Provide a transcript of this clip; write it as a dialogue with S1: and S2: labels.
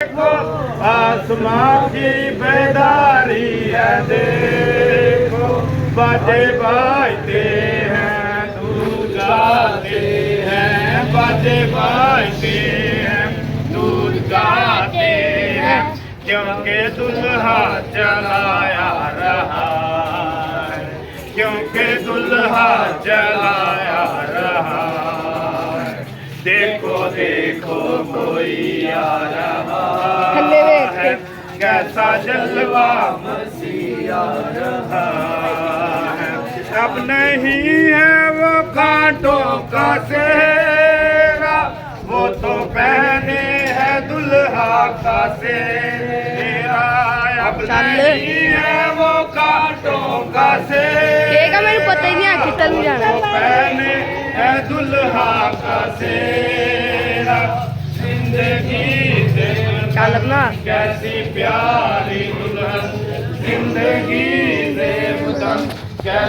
S1: आसमां की बेदारी है देखो, बाजे बाजते हैं दूध गाते हैं, बाजे बाजते हैं दूध गाते हैं, क्योंकि दुल्हा चलाया रहा है, क्योंकि दुल्हा चलाया रहा है। देखो देखो कोई आ रहा है, कैसा जलवा मसीह आ रहा है। अब नहीं है वो कांटों का सेहरा, वो तो पहने है दुल्हा का सेहरा। अब नहीं है वो कांटों का सेहरा,
S2: मेरे पता ही नहीं आखिर तक जाना
S1: पहने है दुल्हा का सेहरा। जिंदगी
S2: लगना
S1: कैसी प्यारी दुल्हन, जिंदगी से